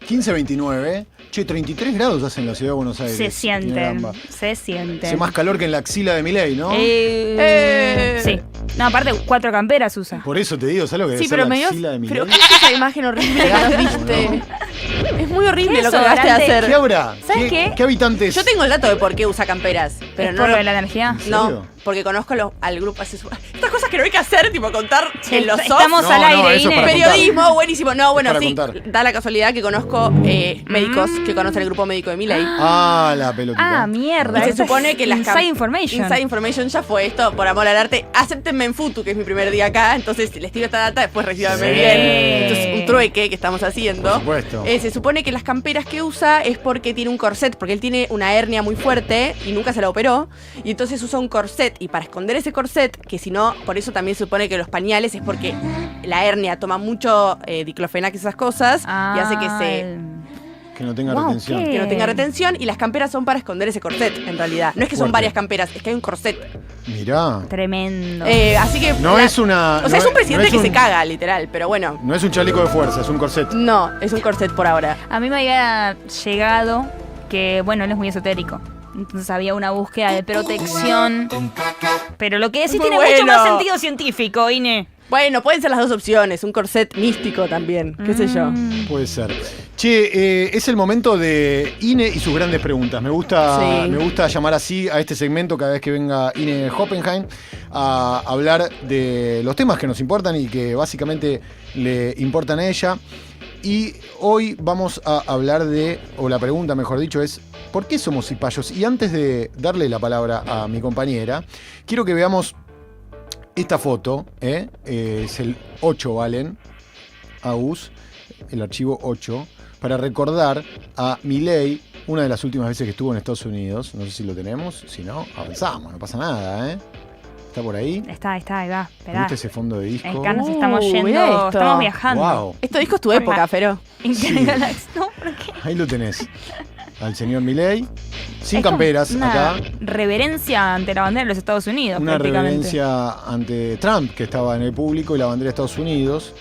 15:29. Che, 33 grados hace en la ciudad de Buenos Aires. Se sienten. Hace más calor que en la axila de Milei, ¿no? Sí. No, aparte 4 camperas usa. Por eso te digo, ¿sabes lo que Sí, es pero la me dio. axila de Milei? Pero ¿qué es esa imagen horrible que nos diste? Es muy horrible lo que acabaste de hacer. ¿Qué habrá? ¿Sabes qué? ¿Qué habitantes? Yo tengo el dato de por qué usa camperas, pero ¿Es no por lo lo- de la energía? ¿En No, serio? porque conozco al grupo. Estas cosas que no hay que hacer, tipo contar en los soft. Estamos No, al no, aire, eso es Ine. para Periodismo, buenísimo. No, bueno, para sí. contar. Da la casualidad que conozco médicos que conocen el grupo médico de Milei. Ah, la pelotita. Ah, mierda. Y se Esa supone es que las Inside Information. Inside Information ya fue esto, por amor al arte. Acéptenme en Futu, que es mi primer día acá. Entonces les tiro esta data, después recíbanme Sí. bien. Entonces, un trueque que estamos haciendo. Por supuesto. Se supone que las camperas que usa es porque tiene un corset, porque él tiene una hernia muy fuerte y nunca se la operó. Y entonces usa un corset. Y para esconder ese corset, que si no, por eso también se supone que los pañales es porque la hernia toma mucho diclofenac y esas cosas. Y hace Que no tenga Wow, retención. ¿qué? que no tenga retención. Y las camperas son para esconder ese corset, en realidad. No es que son Fuerte. varias camperas, es que hay un corset. Mirá. Tremendo. Así que. No es una. O sea, no es un presidente no que un- se caga, literal. Pero bueno. No es un chaleco de fuerza, es un corset. No, es un corset por ahora. A mí me había llegado que, bueno, él es muy esotérico. Entonces había una búsqueda de protección. Pero lo que decís Muy tiene mucho bueno. más sentido científico, Ine. Bueno, pueden ser las dos opciones. Un corset místico también. ¿Qué sé yo? Puede ser. Che, es el momento de Ine y sus grandes preguntas. Me gusta llamar así a este segmento cada vez que venga Ine Hoppenheim a hablar de los temas que nos importan y que básicamente le importan a ella. Y hoy vamos a hablar o la pregunta mejor dicho es, ¿por qué somos cipayos? Y antes de darle la palabra a mi compañera, quiero que veamos esta foto, es el 8 Valen, AUS, el archivo 8, para recordar a Milei, una de las últimas veces que estuvo en Estados Unidos. No sé si lo tenemos, si no, avanzamos, no pasa nada, ¿Está por ahí? Está, ahí va. Esperá. ¿Viste ese fondo de disco? En Canos estamos mirá yendo, esto. estamos viajando. Wow, Esto disco es tu época, Fero. Intergalaxia. No, ¿por qué? ahí lo tenés. Al señor Milei, sin Es como camperas una acá. reverencia ante la bandera de los Estados Unidos, Una prácticamente. reverencia ante Trump, que estaba en el público, y la bandera de Estados Unidos.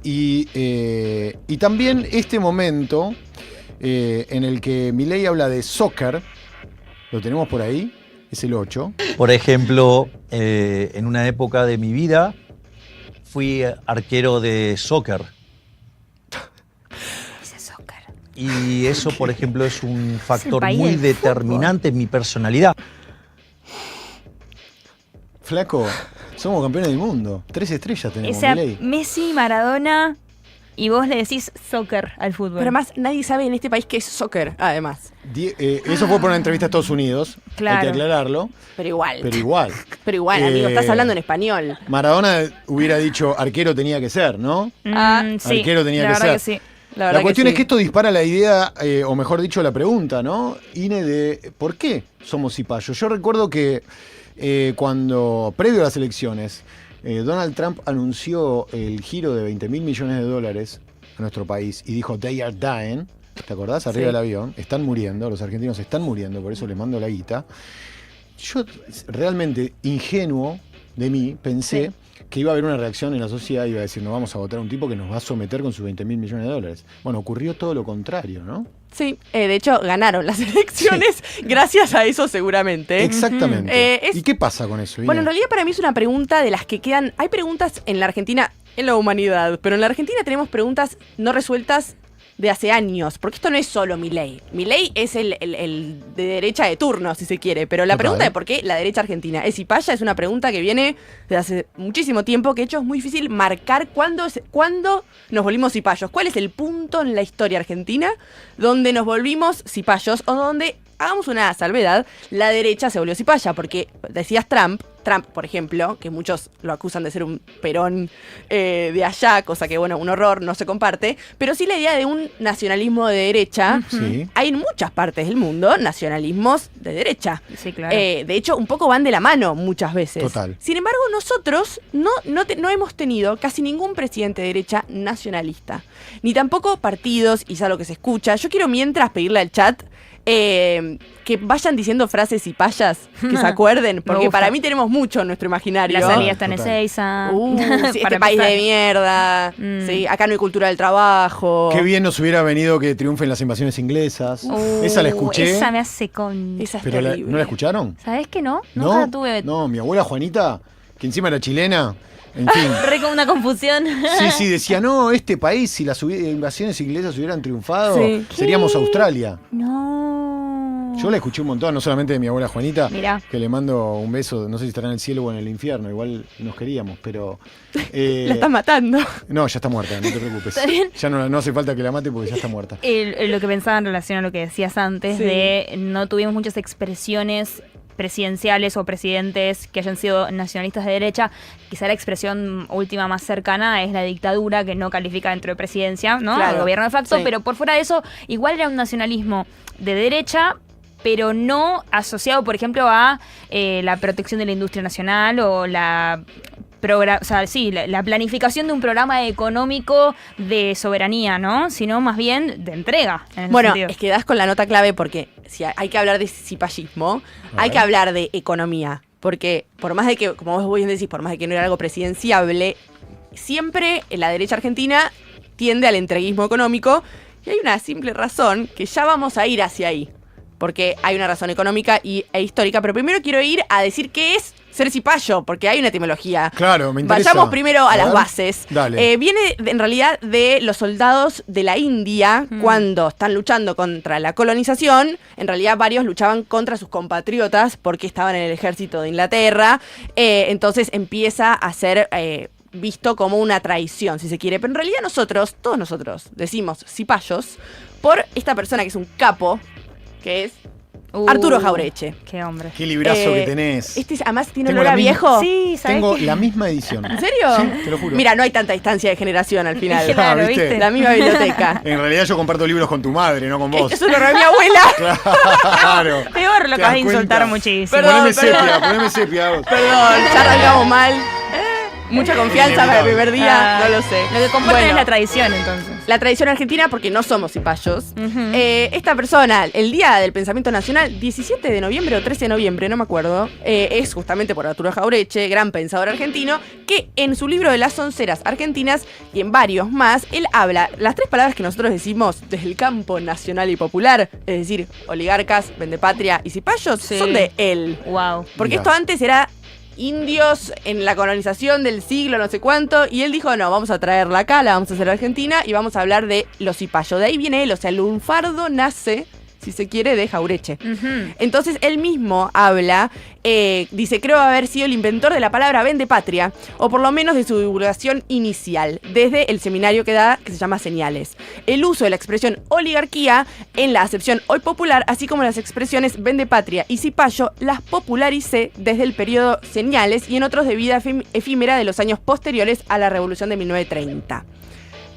Y también este momento en el que Milei habla de soccer, lo tenemos por ahí, es el 8. Por ejemplo, en una época de mi vida fui arquero de soccer. Ese soccer. Y eso, por ejemplo, es un factor país muy del determinante en mi personalidad. Flaco, somos campeones del mundo. 3 estrellas tenemos, O sea, Milei. Messi, Maradona, y vos le decís soccer al fútbol. Pero además, nadie sabe en este país qué es soccer, además. Eso fue por una entrevista a Estados Unidos, hay Claro. que aclararlo, Pero igual. pero igual. Pero igual, amigo, estás hablando en español. Maradona hubiera dicho arquero tenía que ser, ¿no? Sí, arquero tenía la que verdad ser. que sí. La cuestión es que esto dispara la idea, o mejor dicho, la pregunta, ¿no? Ine, de ¿por qué somos cipayos? Yo recuerdo que cuando, previo a las elecciones, Donald Trump anunció el giro de $20.000 millones a nuestro país y dijo, they are dying, ¿te acordás? Arriba Sí. del avión, están muriendo, los argentinos están muriendo, por eso les mando la guita. Yo realmente, ingenuo de mí, pensé que iba a haber una reacción en la sociedad y iba a decir, no vamos a votar a un tipo que nos va a someter con sus $20.000 millones. Bueno, ocurrió todo lo contrario, ¿no? Sí, de hecho, ganaron las elecciones gracias a eso seguramente. Exactamente. Es- ¿Y qué pasa con eso, Ine? Bueno, en realidad para mí es una pregunta de las que quedan. Hay preguntas en la Argentina, en la humanidad, pero en la Argentina tenemos preguntas no resueltas de hace años, porque esto no es solo Milei. Milei es el de derecha de turno, si se quiere, pero la Total. pregunta de por qué la derecha argentina es cipaya es una pregunta que viene de hace muchísimo tiempo, que de hecho es muy difícil marcar cuándo nos volvimos cipayos. ¿Cuál es el punto en la historia argentina donde nos volvimos cipayos o donde, hagamos una salvedad, la derecha se volvió cipaya? Porque decías Trump, por ejemplo, que muchos lo acusan de ser un Perón de allá, cosa que, bueno, un horror, no se comparte, pero sí la idea de un nacionalismo de derecha. Sí. Hay en muchas partes del mundo nacionalismos de derecha. Sí, claro. De hecho, un poco van de la mano muchas veces. Total. Sin embargo, nosotros no hemos tenido casi ningún presidente de derecha nacionalista. Ni tampoco partidos, y es algo que se escucha. Yo quiero mientras pedirle al chat que vayan diciendo frases y payas, que se acuerden, porque para mí tenemos mucho en nuestro imaginario. La salida está en Ezeiza. Sí, este país de mierda. Sí, acá no hay cultura del trabajo. Qué bien nos hubiera venido que triunfen las invasiones inglesas. Esa la escuché. Esa me hace con... Esa es pero terrible. ¿no la escucharon? ¿Sabés que no? Nunca la tuve. No, mi abuela Juanita, que encima era chilena, en fin. Re con una confusión. Sí, decía, no, este país, si las invasiones inglesas hubieran triunfado, Sí. seríamos Australia. No. Yo la escuché un montón, no solamente de mi abuela Juanita, Mirá. que le mando un beso, no sé si estará en el cielo o en el infierno, igual nos queríamos, pero... La estás matando. No, ya está muerta, no te preocupes. ¿Está bien? Ya no hace falta que la mate porque ya está muerta. Lo que pensaba en relación a lo que decías antes, Sí. de no tuvimos muchas expresiones presidenciales o presidentes que hayan sido nacionalistas de derecha. Quizá la expresión última más cercana es la dictadura, que no califica dentro de presidencia, ¿no? Claro. El gobierno de facto, Sí. pero por fuera de eso, igual era un nacionalismo de derecha, pero no asociado, por ejemplo, a la protección de la industria nacional o la planificación de un programa económico de soberanía, ¿no? Sino más bien de entrega. En ese Bueno, sentido. es que das con la nota clave porque si hay que hablar de cipallismo, hay que hablar de economía. Porque por más de que, como vos bien decís, por más de que no era algo presidenciable, siempre la derecha argentina tiende al entreguismo económico y hay una simple razón que ya vamos a ir hacia ahí. Porque hay una razón económica e histórica, pero primero quiero ir a decir qué es ser cipayo, porque hay una etimología. Claro, me interesa. Vayamos primero a las ver. bases. Dale. Viene en realidad de los soldados de la India cuando están luchando contra la colonización. En realidad varios luchaban contra sus compatriotas porque estaban en el ejército de Inglaterra. Entonces empieza a ser visto como una traición, si se quiere. Pero en realidad todos nosotros, decimos cipayos por esta persona que es un capo, que es Arturo Jauretche. Qué hombre. Qué librazo que tenés. Además tiene Tengo olor la a misma- viejo. Sí, ¿sabés Tengo qué? la misma edición. ¿En serio? Sí, te lo juro. Mira, no hay tanta distancia de generación al final. Claro, ¿viste? ¿viste? La misma biblioteca. En realidad yo comparto libros con tu madre, no con vos. Esto es un olor a mi abuela. Claro. Peor, lo ¿Te acabas das de insultar cuenta? muchísimo. Perdón. Poneme sepia. Vos. Perdón, ya arrancamos mal. Mucha confianza para el primer día, Ah, no lo sé. Lo que comparten Bueno, es la tradición, entonces. la tradición argentina porque no somos cipayos. Ujú. Esta persona, el día del pensamiento nacional, 17 de noviembre o 13 de noviembre, no me acuerdo, es justamente por Arturo Jauretche, gran pensador argentino, que en su libro de las onceras argentinas y en varios más, él habla las tres palabras que nosotros decimos desde el campo nacional y popular, es decir, oligarcas, vendepatria y cipayos, Sí. son de él. Wow. Porque Mirá. esto antes era indios en la colonización del siglo no sé cuánto, y él dijo, no, vamos a traerla acá, la vamos a hacer a Argentina y vamos a hablar de los cipayos. De ahí viene él, o sea, el lunfardo nace, si se quiere, de Jauretche. Entonces él mismo habla, dice, creo haber sido el inventor de la palabra vendepatria, o por lo menos de su divulgación inicial, desde el seminario que da, que se llama Señales. El uso de la expresión oligarquía en la acepción hoy popular, así como las expresiones vendepatria y cipayo, las popularicé desde el periodo Señales y en otros de vida efímera de los años posteriores a la Revolución de 1930.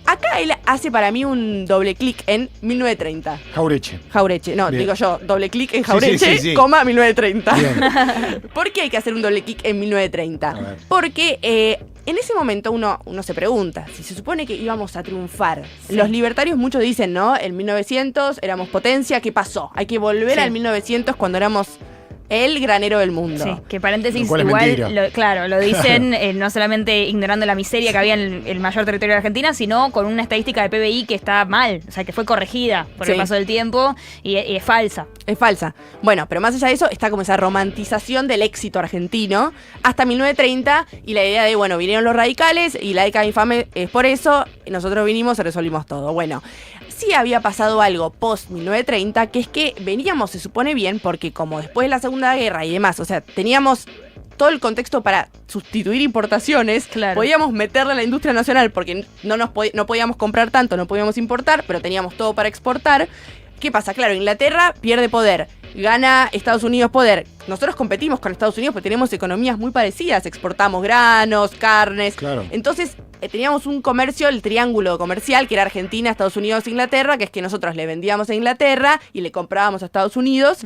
Acá él hace para mí un doble clic en 1930. Jauretche. Jauretche, no, Bien. digo yo, doble clic en Sí, Jauretche, sí. coma 1930. Bien. ¿Por qué hay que hacer un doble clic en A 1930? ver. Porque en ese momento uno se pregunta, si se supone que íbamos a triunfar, Sí. los libertarios muchos dicen, ¿no? En 1900 éramos potencia, ¿qué pasó? Hay que volver Sí. al 1900 cuando éramos el granero del mundo. Sí, que paréntesis, Lo cual es mentira. igual, claro, lo dicen no solamente ignorando la miseria que había en el mayor territorio de Argentina, sino con una estadística de PBI que está mal, o sea, que fue corregida por el Sí. paso del tiempo y es falsa. Es falsa. Bueno, pero más allá de eso, está como esa romantización del éxito argentino hasta 1930 y la idea de, bueno, vinieron los radicales y la década infame es por eso, nosotros vinimos y resolvimos todo. Bueno, sí había pasado algo post 1930, que es que veníamos, se supone bien, porque como después de la Segunda Guerra y demás, o sea, teníamos todo el contexto para sustituir importaciones, Claro. podíamos meterle a la industria nacional porque no podíamos comprar tanto, no podíamos importar, pero teníamos todo para exportar. ¿Qué pasa? Claro, Inglaterra pierde poder, gana Estados Unidos poder. Nosotros competimos con Estados Unidos porque tenemos economías muy parecidas, exportamos granos, carnes. Claro. Entonces teníamos un comercio, el triángulo comercial, que era Argentina, Estados Unidos, Inglaterra, que es que nosotros le vendíamos a Inglaterra y le comprábamos a Estados Unidos.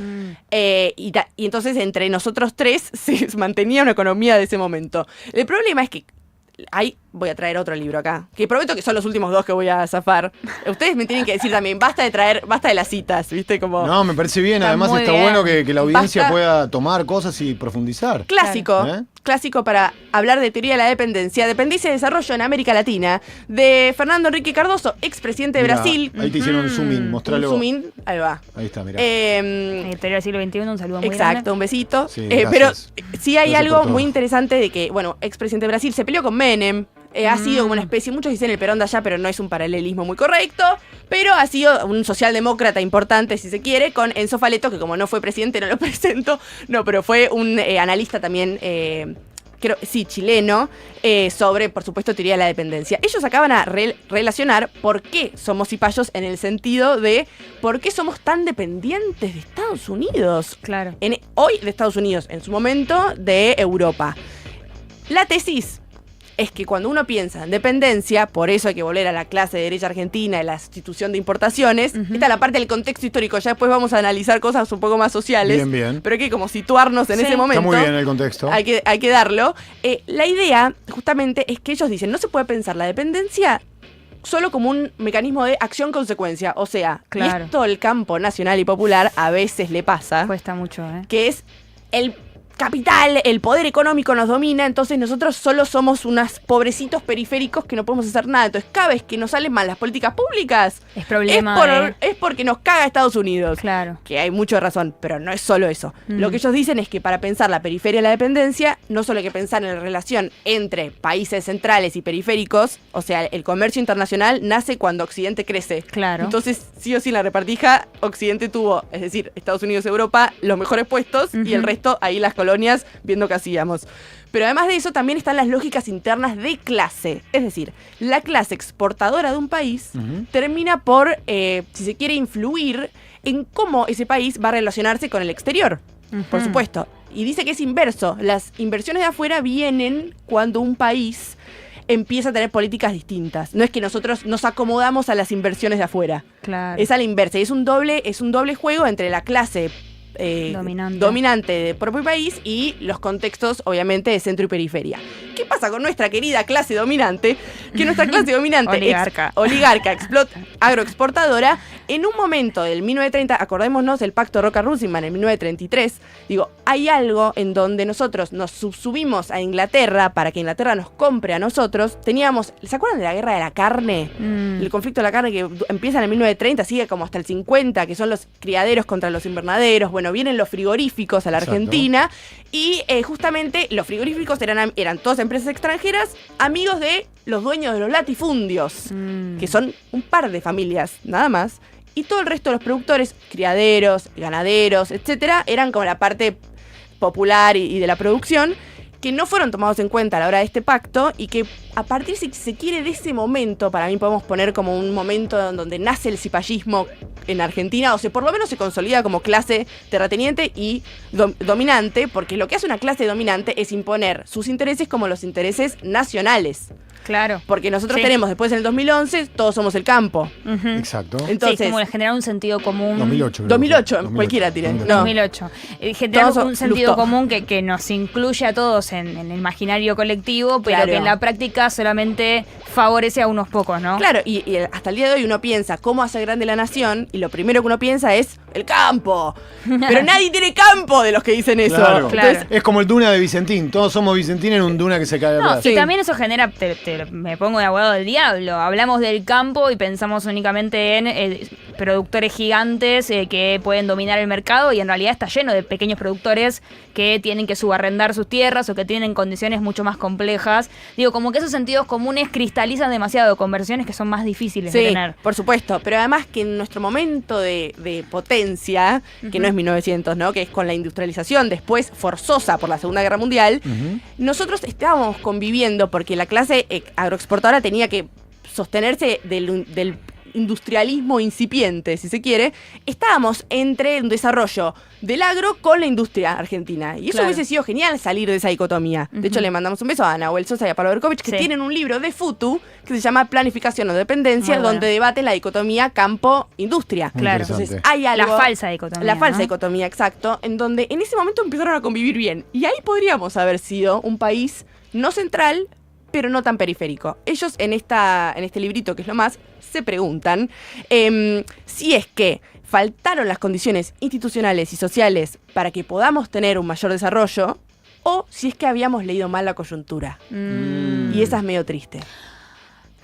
Y entonces entre nosotros tres se mantenía una economía de ese momento. El problema es que hay voy a traer otro libro acá. Que prometo que son los últimos 2 que voy a zafar. Ustedes me tienen que decir también, basta de las citas, ¿viste? Como No, me parece bien. Está Además muy está bien. bueno que la audiencia Basta. pueda tomar cosas y profundizar. clásico. Claro. Clásico para hablar de teoría de la dependencia. Dependencia y desarrollo en América Latina. De Fernando Henrique Cardoso, expresidente de Mirá, Brasil. Ahí te hicieron un zoom in, Un mostralo. zoom in, ahí va. Ahí está, mirá. Editorial del siglo XXI, un saludo muy Exacto, grande. un besito. Sí, Pero gracias. sí hay Gracias algo por todo. muy interesante de que, bueno, expresidente de Brasil se peleó con Menem. Ha sido como una especie, muchos dicen el Perón de allá, pero no es un paralelismo muy correcto. Pero ha sido un socialdemócrata importante, si se quiere, con Enzo Faleto, que como no fue presidente, no lo presento. No, pero fue un analista también, chileno, sobre, por supuesto, teoría de la dependencia. Ellos acaban a relacionar por qué somos cipayos en el sentido de por qué somos tan dependientes de Estados Unidos. Claro. Hoy de Estados Unidos, en su momento de Europa. La tesis es que cuando uno piensa en dependencia, por eso hay que volver a la clase de derecha argentina, de la institución de importaciones, esta es la parte del contexto histórico, ya después vamos a analizar cosas un poco más sociales, Bien, bien. pero hay que como situarnos en Sí. ese momento. Está muy bien el contexto. Hay que darlo. La idea, justamente, es que ellos dicen, no se puede pensar la dependencia solo como un mecanismo de acción-consecuencia. O sea, Claro. y esto el campo nacional y popular a veces le pasa, Cuesta mucho, ¿eh? que es el capital, el poder económico nos domina, entonces nosotros solo somos unos pobrecitos periféricos que no podemos hacer nada. Entonces, cada vez que nos salen mal las políticas públicas, Es problema es porque nos caga Estados Unidos. Claro. Que hay mucha razón, pero no es solo eso. Lo que ellos dicen es que para pensar la periferia y la dependencia, no solo hay que pensar en la relación entre países centrales y periféricos, o sea, el comercio internacional nace cuando Occidente crece. Claro. Entonces, sí o sí, en la repartija, Occidente tuvo, es decir, Estados Unidos, Europa, los mejores puestos y el resto, ahí las colonias, viendo qué hacíamos. Pero además de eso, también están las lógicas internas de clase. Es decir, la clase exportadora de un país termina por, si se quiere, influir en cómo ese país va a relacionarse con el exterior. Por supuesto. Y dice que es inverso. Las inversiones de afuera vienen cuando un país empieza a tener políticas distintas. No es que nosotros nos acomodamos a las inversiones de afuera. Claro. Es a la inversa. Y es un doble juego entre la clase dominante del propio país y los contextos, obviamente, de centro y periferia. ¿Qué pasa con nuestra querida clase dominante? Que nuestra clase dominante oligarca agroexportadora, en un momento del 1930, acordémonos del pacto Roca-Runciman en 1933, digo, hay algo en donde nosotros nos subsumimos a Inglaterra para que Inglaterra nos compre a nosotros. Teníamos, ¿se acuerdan de la guerra de la carne? El conflicto de la carne que empieza en el 1930, sigue como hasta el 50, que son los criaderos contra los invernaderos. Bueno, vienen los frigoríficos a la Exacto. Argentina y justamente los frigoríficos eran todas empresas extranjeras, amigos de los dueños de los latifundios, que son un par de familias, nada más. Y todo el resto de los productores, criaderos, ganaderos, etcétera, eran como la parte popular y de la producción, que no fueron tomados en cuenta a la hora de este pacto y que a partir, si se quiere, de ese momento, para mí podemos poner como un momento donde nace el cipallismo en Argentina, o sea, por lo menos se consolida como clase terrateniente y dominante, porque lo que hace una clase dominante es imponer sus intereses como los intereses nacionales. Claro. Porque nosotros Sí. tenemos, después en el 2011, todos somos el campo. Ujú. Exacto. Entonces, sí, como generar un sentido común. 2008. creo. 2008, cualquiera tiré. 2008. No. 2008. Generar Todos un sentido lustó. común que nos incluye a todos en el imaginario colectivo, pero Claro. que en la práctica solamente favorece a unos pocos, ¿no? Claro, y hasta el día de hoy uno piensa cómo hacer grande la nación y lo primero que uno piensa es el campo. Pero nadie tiene campo de los que dicen eso. Claro. Entonces, Es como el Duna de Vicentín. Todos somos Vicentín en un Duna que se cae No, atrás. y Sí. también eso genera, me pongo de abogado del diablo, hablamos del campo y pensamos únicamente en productores gigantes que pueden dominar el mercado y en realidad está lleno de pequeños productores que tienen que subarrendar sus tierras o que tienen condiciones mucho más complejas. Digo, como que esos sentidos comunes cristalizan demasiado conversiones que son más difíciles de sí, tener. por supuesto. Pero además que en nuestro momento de potencia, que no es 1900, ¿no? Que es con la industrialización después forzosa por la Segunda Guerra Mundial, nosotros estábamos conviviendo porque la clase agroexportadora tenía que sostenerse del industrialismo incipiente, si se quiere. Estábamos entre un desarrollo del agro con la industria argentina. Y eso Claro. hubiese sido genial salir de esa dicotomía. De hecho, le mandamos un beso a Nahuel Sosa y a Pablo Berkovich, que Sí. tienen un libro de FUTU que se llama Planificación o Dependencia, Muy bueno. donde debaten la dicotomía campo-industria. Muy Claro. interesante. Entonces, hay algo... La falsa dicotomía. La falsa ¿no? dicotomía, exacto, en donde en ese momento empezaron a convivir bien. Y ahí podríamos haber sido un país no central, pero no tan periférico. Ellos en este librito, que es lo más, se preguntan si es que faltaron las condiciones institucionales y sociales para que podamos tener un mayor desarrollo, o si es que habíamos leído mal la coyuntura. Y esa es medio triste.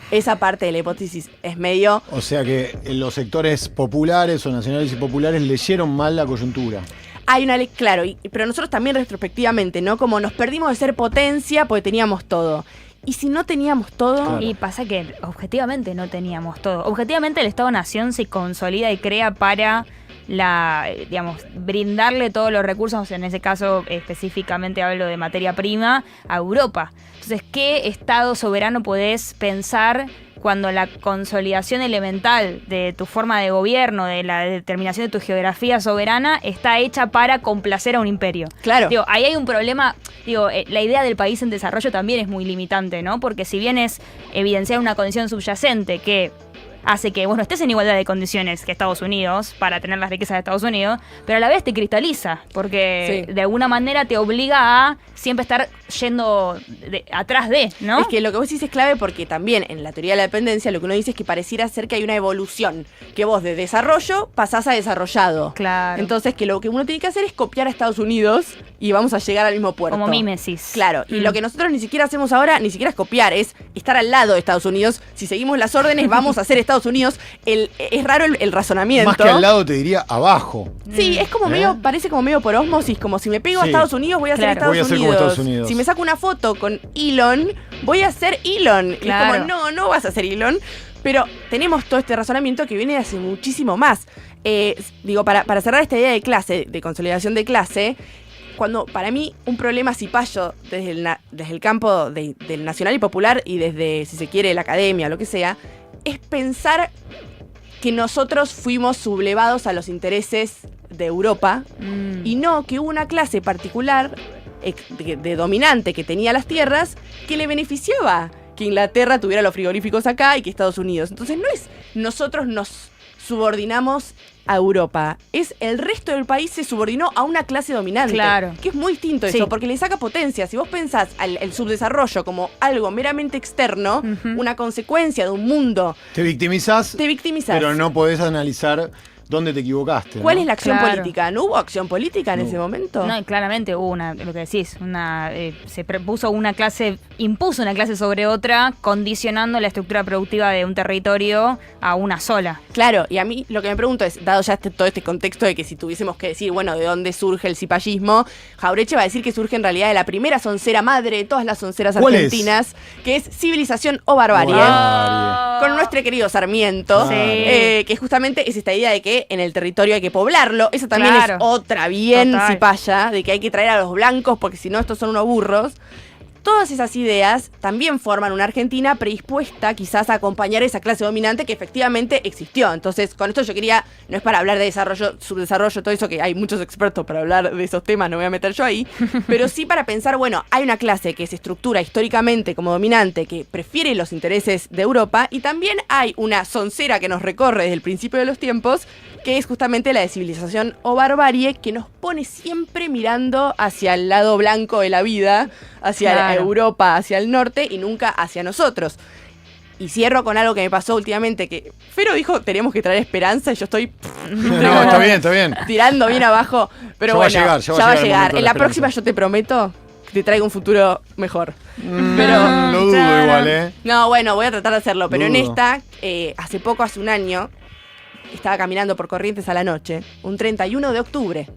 Esa parte de la hipótesis es medio... O sea que los sectores populares o nacionales y populares leyeron mal la coyuntura. Hay una ley, claro, pero nosotros también retrospectivamente, ¿no? Como nos perdimos de ser potencia porque teníamos todo. Y si no teníamos todo... Claro. Y pasa que objetivamente no teníamos todo. Objetivamente el Estado-Nación se consolida y crea para brindarle todos los recursos, en ese caso específicamente hablo de materia prima, a Europa. Entonces, ¿qué Estado soberano podés pensar cuando la consolidación elemental de tu forma de gobierno, de la determinación de tu geografía soberana, está hecha para complacer a un imperio? Claro. Ahí hay un problema, la idea del país en desarrollo también es muy limitante, ¿no? Porque si bien es evidenciar una condición subyacente que hace que vos no estés en igualdad de condiciones que Estados Unidos para tener las riquezas de Estados Unidos, pero a la vez te cristaliza, porque de alguna manera te obliga a siempre estar yendo atrás de, ¿no? Es que lo que vos decís es clave porque también en la teoría de la dependencia lo que uno dice es que pareciera ser que hay una evolución, que vos de desarrollo pasás a desarrollado. Claro. Entonces que lo que uno tiene que hacer es copiar a Estados Unidos y vamos a llegar al mismo puerto. Como mímesis. Claro, y lo que nosotros ni siquiera hacemos ahora, ni siquiera es copiar, es estar al lado de Estados Unidos. Si seguimos las órdenes, vamos a ser Estados Unidos. Es raro el razonamiento. Más que al lado te diría abajo. Sí, es como medio, parece como medio por ósmos, como si me pego a Estados Unidos, voy a ser Estados voy a ser Unidos. como Estados Unidos. Si me saco una foto con Elon, voy a ser Elon. Claro. Y es como, no vas a ser Elon. Pero tenemos todo este razonamiento que viene de hace muchísimo más. Para cerrar esta idea de clase, de consolidación de clase, cuando para mí un problema cipayo desde el campo del nacional y popular y desde, si se quiere, la academia, lo que sea, es pensar que nosotros fuimos sublevados a los intereses de Europa y no que hubo una clase particular de dominante que tenía las tierras que le beneficiaba que Inglaterra tuviera los frigoríficos acá y que Estados Unidos. Entonces no es nosotros nos subordinamos a Europa, es el resto del país se subordinó a una clase dominante. Claro. Que es muy distinto eso, porque le saca potencia. Si vos pensás el subdesarrollo como algo meramente externo, una consecuencia de un mundo... Te victimizás, pero no podés analizar dónde te equivocaste. ¿Cuál es la acción Claro. política? ¿No hubo acción política en ese momento? No, claramente hubo lo que decís, impuso una clase sobre otra, condicionando la estructura productiva de un territorio a una sola. Claro, y a mí lo que me pregunto es, dado ya todo este contexto de que si tuviésemos que decir, bueno, ¿de dónde surge el cipallismo? Jauretche va a decir que surge en realidad de la primera soncera madre de todas las sonceras argentinas, que es Civilización o Barbarie. Con nuestro querido Sarmiento, que justamente es esta idea de que en el territorio hay que poblarlo. Eso también es otra bien cipaya, de que hay que traer a los blancos porque si no estos son unos burros. Todas esas ideas también forman una Argentina predispuesta quizás a acompañar esa clase dominante que efectivamente existió. Entonces, con esto yo quería, no es para hablar de desarrollo, subdesarrollo, todo eso, que hay muchos expertos para hablar de esos temas, no me voy a meter yo ahí, pero sí para pensar, bueno, hay una clase que se estructura históricamente como dominante, que prefiere los intereses de Europa, y también hay una soncera que nos recorre desde el principio de los tiempos, que es justamente la de Civilización o Barbarie, que nos pone siempre mirando hacia el lado blanco de la vida, hacia Europa, hacia el norte y nunca hacia nosotros. Y cierro con algo que me pasó últimamente, que Fero dijo, tenemos que traer esperanza, y yo estoy... No, está bien. Tirando bien abajo, pero ya bueno, ya va a llegar. En la próxima yo te prometo que te traigo un futuro mejor. Pero lo dudo igual, No, bueno, voy a tratar de hacerlo, pero en Dudo. esta, hace un año, estaba caminando por Corrientes a la noche, un 31 de octubre,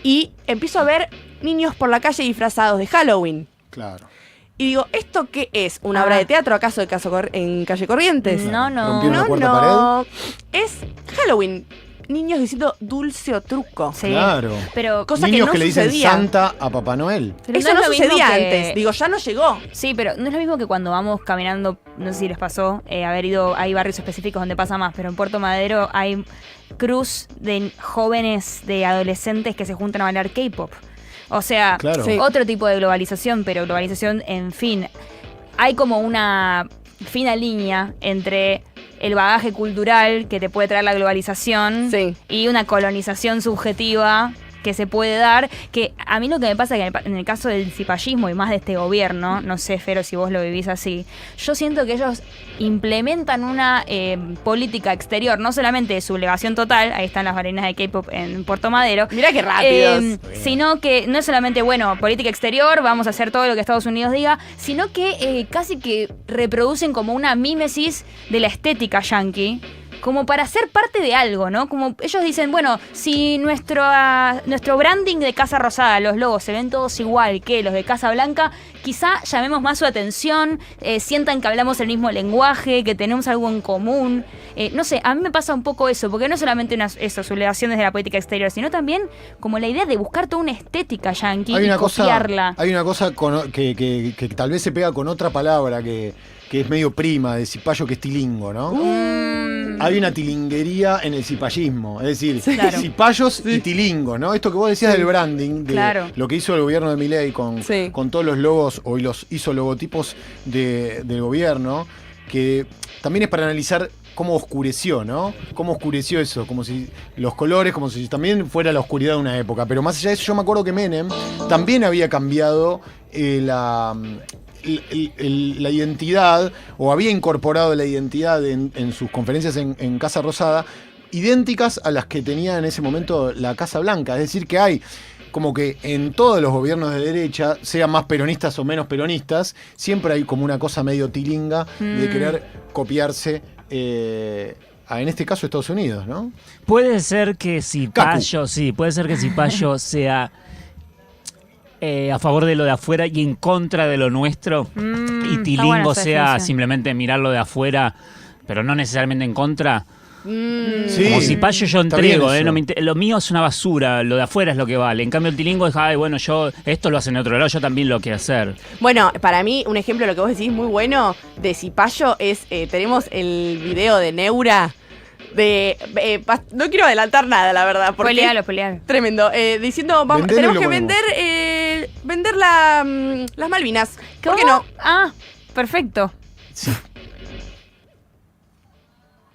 y empiezo a ver niños por la calle disfrazados de Halloween. Claro. Y digo, ¿esto qué es? ¿Una obra de teatro acaso en Calle Corrientes? No. ¿Rompieron la cuarta pared? Es Halloween. Niños diciendo dulce o truco. Sí. Claro. Pero Cosa Niños que no le dicen sucedía. Santa a Papá Noel. Pero Eso no no es lo mismo sucedía que- antes. Digo, ya no llegó. Sí, pero no es lo mismo que cuando vamos caminando, no sé si les pasó, haber ido, hay barrios específicos donde pasa más, pero en Puerto Madero hay cruz de jóvenes, de adolescentes que se juntan a bailar K-pop. O sea, Claro. Sí. otro tipo de globalización, pero globalización, en fin. Hay como una fina línea entre el bagaje cultural que te puede traer la globalización Sí. y una colonización subjetiva que se puede dar, que a mí lo que me pasa es que en el caso del cipallismo y más de este gobierno, no sé, Fero, si vos lo vivís así, yo siento que ellos implementan una política exterior, no solamente de sublevación total, ahí están las bailarinas de K-pop en Puerto Madero. Mirá qué rápidos. Sino que no es solamente, bueno, política exterior, vamos a hacer todo lo que Estados Unidos diga, sino que casi que reproducen como una mímesis de la estética yankee, como para ser parte de algo, ¿no? Como ellos dicen, bueno, si nuestro branding de Casa Rosada, los logos se ven todos igual que los de Casa Blanca, quizá llamemos más su atención, sientan que hablamos el mismo lenguaje, que tenemos algo en común. No sé, a mí me pasa un poco eso, porque no es solamente sublevación desde la política exterior, sino también como la idea de buscar toda una estética yankee y copiarla. Hay una cosa que tal vez se pega con otra palabra que es medio prima de cipallo, que es tilingo, ¿no? Hay una tilinguería en el cipallismo, es decir, claro. Cipayos y tilingo, ¿no? Esto que vos decías del branding, de lo que hizo el gobierno de Milei con todos los logos o los hizo logotipos del gobierno, que también es para analizar cómo oscureció, ¿no? Cómo oscureció eso, como si los colores, como si también fuera la oscuridad de una época. Pero más allá de eso, yo me acuerdo que Menem también había cambiado la identidad, o había incorporado la identidad en sus conferencias en Casa Rosada, idénticas a las que tenía en ese momento la Casa Blanca. Es decir, que hay como que en todos los gobiernos de derecha, sean más peronistas o menos peronistas, siempre hay como una cosa medio tilinga de querer copiarse en este caso Estados Unidos, ¿no? Puede ser que Cipallo sea a favor de lo de afuera y en contra de lo nuestro, y tilingo sea simplemente mirarlo de afuera, pero no necesariamente en contra. Sí, como Cipallo yo entrego, lo mío es una basura, lo de afuera es lo que vale. En cambio el tilingo es, esto lo hacen en otro lado, yo también lo quiero hacer. Bueno, para mí un ejemplo de lo que vos decís muy bueno de Cipallo es, tenemos el video de Neura no quiero adelantar nada, la verdad, porque Pelealo. Tremendo, diciendo tenemos que vender las Malvinas. ¿Por qué no? Ah, perfecto. Sí.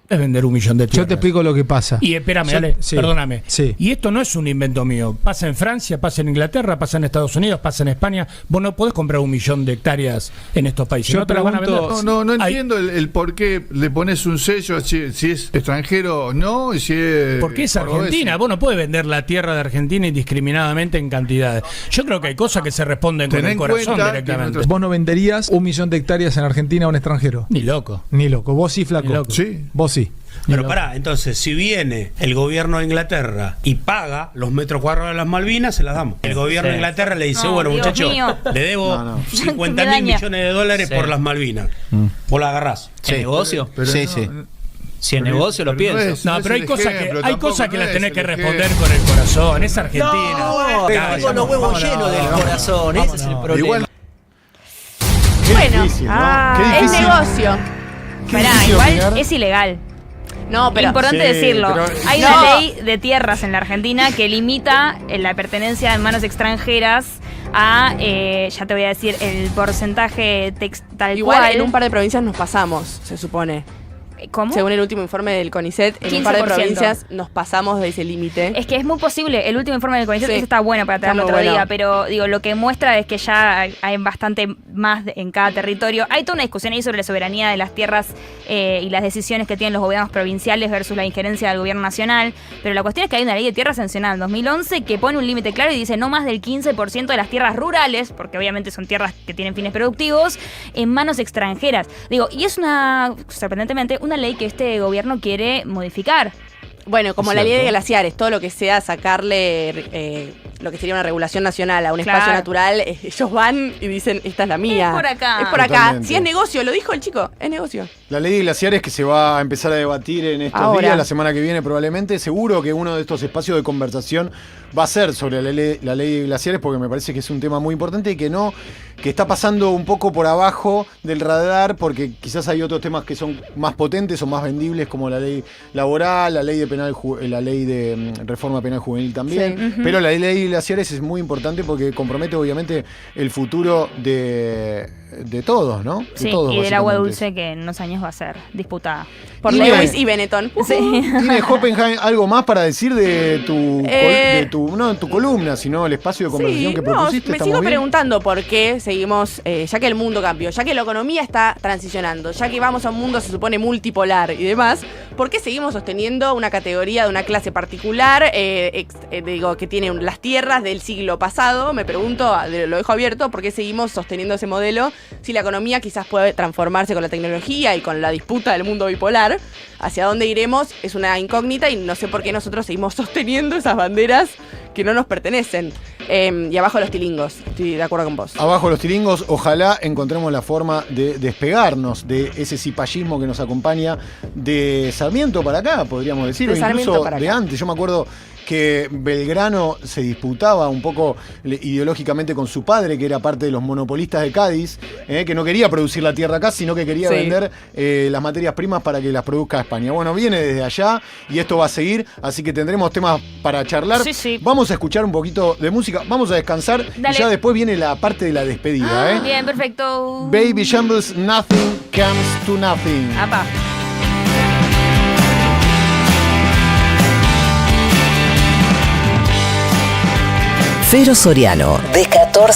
Es vender 1 millón de tierras. Yo te explico lo que pasa. Y espérame, Ale, perdóname. Sí. Y esto no es un invento mío. Pasa en Francia, pasa en Inglaterra, pasa en Estados Unidos, pasa en España. Vos no podés comprar 1 millón de hectáreas en estos países. Yo no te las van a vender. No entiendo el por qué le pones un sello si es extranjero o no. Y si es porque es Argentina. Vos no podés vender la tierra de Argentina indiscriminadamente en cantidades. Yo creo que hay cosas que se responden con el corazón directamente. Vos no venderías 1 millón de hectáreas en Argentina a un extranjero. Ni loco. Vos sí, flaco. Sí. Vos sí. Pero pará, entonces, si viene el gobierno de Inglaterra y paga los metros cuadrados de las Malvinas, se las damos. El gobierno de Inglaterra le dice, bueno, muchachos, le debo 50.000 millones de dólares por las Malvinas. Vos la agarrás. ¿Es negocio? Sí. Si es negocio, lo pienso. No, pero hay cosas que las tenés que responder con el corazón. Es Argentina. No, tengo los huevos llenos del corazón. Ese es el problema. Igual, Bueno, difícil, ¿no? Qué es difícil. negocio. Igual es ilegal. No, pero importante decirlo. pero- Hay una ley de tierras en la Argentina que limita la pertenencia en manos extranjeras a, ya te voy a decir, el porcentaje tal igual cual. en un par de provincias nos pasamos, se supone. ¿Cómo? Según el último informe del CONICET, en un par de 15%. provincias nos pasamos de ese límite. Es que es muy posible. El último informe del CONICET, ese está bueno para traerlo Está otro muy día, bueno. pero digo, lo que muestra es que ya hay bastante más en cada territorio. Hay toda una discusión ahí sobre la soberanía de las tierras y las decisiones que tienen los gobiernos provinciales versus la injerencia del gobierno nacional, pero la cuestión es que hay una ley de tierras sancionada en 2011 que pone un límite claro y dice no más del 15% de las tierras rurales, porque obviamente son tierras que tienen fines productivos, en manos extranjeras. Digo, y es sorprendentemente, una ley que este gobierno quiere modificar. Bueno, como la ley de glaciares, todo lo que sea sacarle lo que sería una regulación nacional a un espacio natural, ellos van y dicen, esta es la mía. Es por acá. Es por acá. Totalmente. Si es negocio, lo dijo el chico, es negocio. La ley de glaciares que se va a empezar a debatir en estos días, la semana que viene probablemente. Seguro que uno de estos espacios de conversación va a ser sobre la ley de glaciares, porque me parece que es un tema muy importante y que está pasando un poco por abajo del radar, porque quizás hay otros temas que son más potentes o más vendibles, como la ley laboral, la ley de reforma penal juvenil también. Sí. Pero la ley de glaciares es muy importante porque compromete obviamente el futuro de de todos, ¿no? Sí, todos, y del agua dulce que en unos años va a ser disputada. Por Lewis y Benetton. Sí. ¿Tiene Hoppenheim algo más para decir de tu columna, sino el espacio de conversación que propusiste? Me sigo preguntando por qué seguimos, ya que el mundo cambió, ya que la economía está transicionando, ya que vamos a un mundo se supone multipolar y demás, ¿por qué seguimos sosteniendo una categoría de una clase particular, que tiene las tierras del siglo pasado? Me pregunto, lo dejo abierto, ¿por qué seguimos sosteniendo ese modelo si la economía quizás puede transformarse con la tecnología y con la disputa del mundo bipolar? Hacia dónde iremos es una incógnita y no sé por qué nosotros seguimos sosteniendo esas banderas que no nos pertenecen. Y abajo los tilingos, estoy de acuerdo con vos. Abajo los tilingos, ojalá encontremos la forma de despegarnos de ese cipallismo que nos acompaña de Sarmiento para acá, podríamos decir, o incluso de antes. Yo me acuerdo que Belgrano se disputaba un poco ideológicamente con su padre, que era parte de los monopolistas de Cádiz, que no quería producir la tierra acá, sino que quería vender las materias primas para que las produzca España. Bueno, viene desde allá y esto va a seguir, así que tendremos temas para charlar. Sí. Vamos a escuchar un poquito de música, vamos a descansar. Dale. Y ya después viene la parte de la despedida. Bien, perfecto. Baby Shambles, Nothing Comes to Nothing. Apa. Fero Soriano, de 14